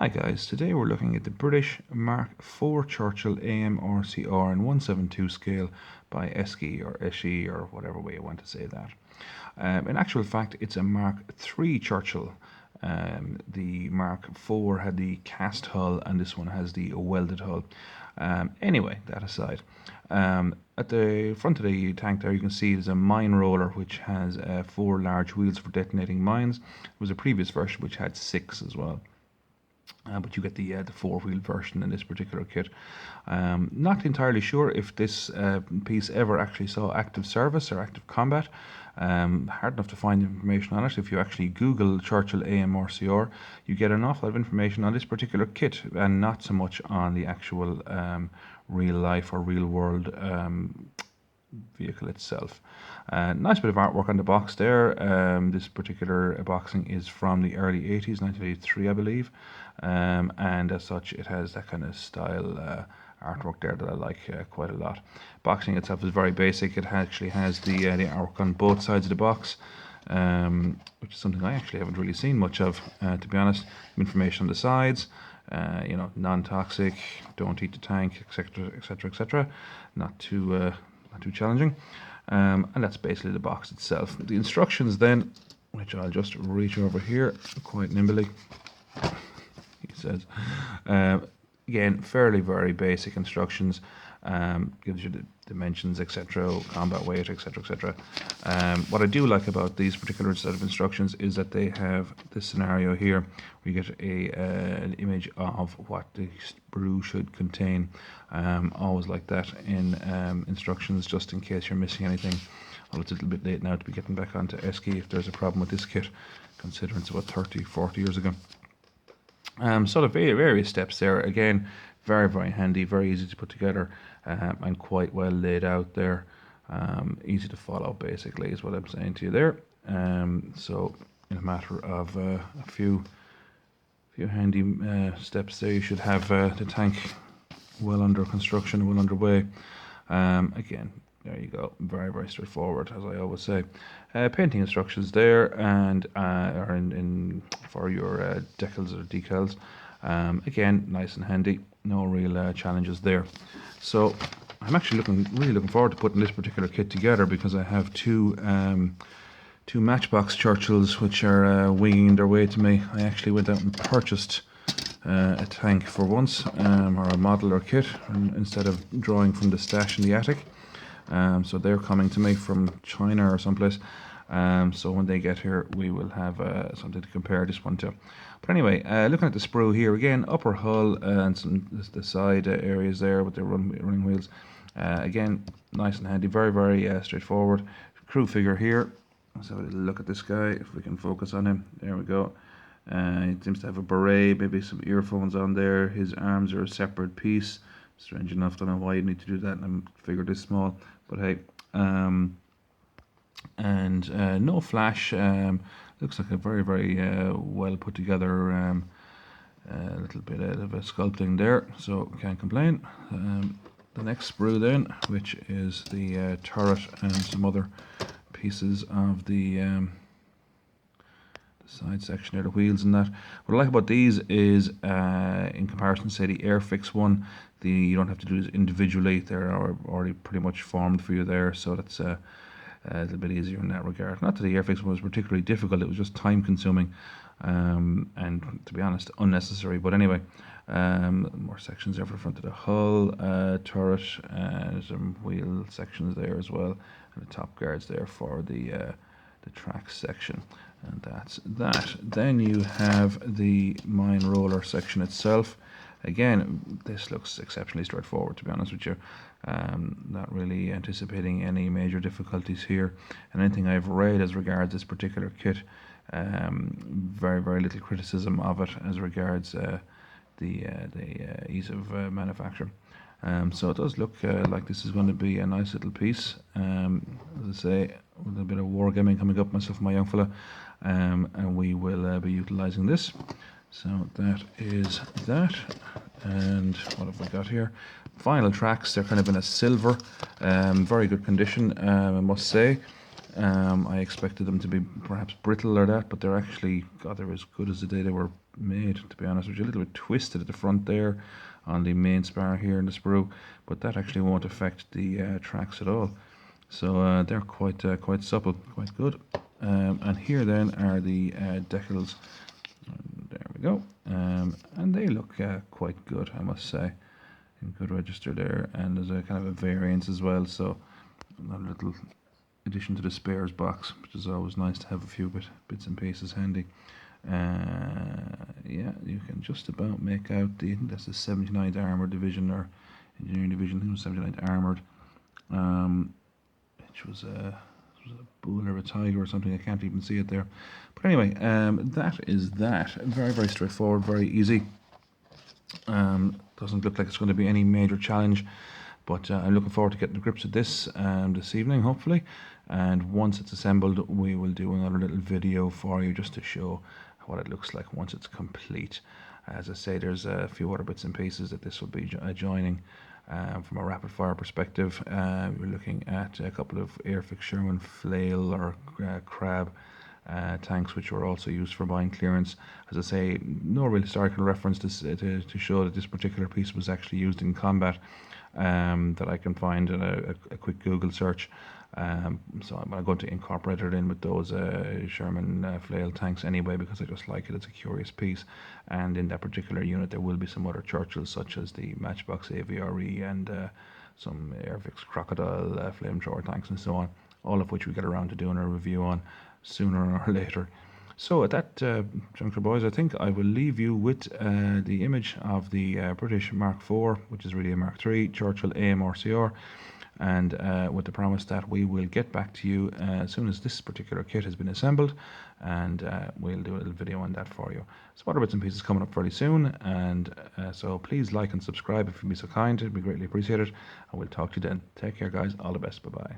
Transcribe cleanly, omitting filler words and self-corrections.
Hi guys, today we're looking at the British Mark IV Churchill AMRCR in 1/72 scale by ESCI or ESCI or whatever way you want to say that. In actual fact, it's a Mark III Churchill. The Mark IV had the cast hull and this one has the welded hull. Anyway, that aside. At the front of the tank there you can see there's a mine roller which has 4 large wheels for detonating mines. There was a previous version which had 6 as well. But you get the 4-wheel version in this particular kit. Not entirely sure if this piece ever actually saw active service or active combat. Hard enough to find information on it. If you actually Google Churchill AMRCR, you get an awful lot of information on this particular kit and not so much on the actual real life or real world vehicle itself. Nice bit of artwork on the box there. This particular boxing is from the early 80s, 1983 I believe, and as such it has that kind of style artwork there that I like quite a lot. Boxing itself is very basic. It actually has the artwork on both sides of the box, which is something I actually haven't really seen much of, to be honest. Information on the sides, you know, non-toxic, don't eat the tank, etc, etc, etc. Not too challenging, and that's basically the box itself. The instructions then, which I'll just reach over here quite nimbly, he says, again fairly very basic instructions. Gives you the dimensions, etc, combat weight, etc, etc. What I do like about these particular set of instructions is that they have this scenario here where you get an image of what the sprue should contain. Always like that in instructions, just in case you're missing anything. Well, it's a little bit late now to be getting back onto ESCI if there's a problem with this kit, considering it's about 30-40 years ago. So the various steps there, again, very handy, very easy to put together, and quite well laid out there. Easy to follow, basically, is what I'm saying to you there. So in a matter of a few handy steps there, you should have the tank well under construction, well underway. Again, there you go, very straightforward, as I always say. Painting instructions there, and are in for your decals or decals. Again, nice and handy, no real challenges there. So I'm actually really looking forward to putting this particular kit together, because I have two Matchbox Churchills which are winging their way to me. I actually went out and purchased a tank for once, or a model or kit, instead of drawing from the stash in the attic. So they're coming to me from China or someplace. So when they get here, we will have something to compare this one to. But anyway, looking at the sprue here again, upper hull and the side areas there with the running wheels. Again, nice and handy, very straightforward. Crew figure here. Let's have a little look at this guy, if we can focus on him. There we go. He seems to have a beret, maybe some earphones on there. His arms are a separate piece. Strange enough, don't know why you need to do that and figure this small, but hey. And no flash. Looks like a very well put together little bit of a sculpting there, so can't complain. The next sprue then, which is the turret and some other pieces of the side section there, the wheels and that. What I like about these is, in comparison to say the Airfix one, you don't have to do this individually. They're already pretty much formed for you there, so that's a little bit easier in that regard. Not that the Airfix one was particularly difficult, it was just time consuming, and to be honest, unnecessary. But anyway, more sections there for the front of the hull, turret, some wheel sections there as well, and the top guards there for the track section. And that's that. Then you have the mine roller section itself. Again, this looks exceptionally straightforward, to be honest with you. Not really anticipating any major difficulties here. And anything I've read as regards this particular kit, very little criticism of it as regards the ease of manufacture. So it does look like this is going to be a nice little piece. As I say, with a bit of wargaming coming up, myself and my young fella, and we will be utilising this. So that is that. And what have we got here? Final tracks, they're kind of in a silver, very good condition, I must say. I expected them to be perhaps brittle or that, but they're actually, God, they're as good as the day they were made, to be honest with you. A little bit twisted at the front there on the main spar here in the sprue, but that actually won't affect the tracks at all. So they're quite supple, quite good. And here then are the decals. There we go. And they look quite good, I must say. In good register there, and there's a kind of a variance as well, so another little addition to the spares box, which is always nice to have a few bits and pieces handy. Yeah, you can just about make out I think that's the 79th Armoured Division, or Engineering Division. I think it was 79th Armoured, which was a bull or a tiger or something. I can't even see it there. But anyway, that is that. Very, very straightforward, very easy. Doesn't look like it's going to be any major challenge, but I'm looking forward to getting the grips of this this evening, hopefully. And once it's assembled, we will do another little video for you just to show what it looks like once it's complete. As I say, there's a few other bits and pieces that this will be joining. From a rapid fire perspective, we're looking at a couple of Airfix Sherman flail or crab tanks, which were also used for mine clearance. As I say, no real historical reference to show that this particular piece was actually used in combat that I can find in a quick Google search. So I'm going to incorporate it in with those Sherman flail tanks anyway, because I just like it. It's a curious piece, and in that particular unit there will be some other Churchills, such as the Matchbox A.V.R.E and some Airfix Crocodile flamethrower tanks and so on, all of which we get around to doing a review on sooner or later. So at that juncture, boys, I think I will leave you with the image of the British Mark IV, which is really a Mark III Churchill AMRCR, and with the promise that we will get back to you as soon as this particular kit has been assembled, and we'll do a little video on that for you. Some other bits and pieces coming up fairly soon, and so please like and subscribe if you'd be so kind. It'd be greatly appreciated, and we'll talk to you then. Take care, guys. All the best. Bye-bye.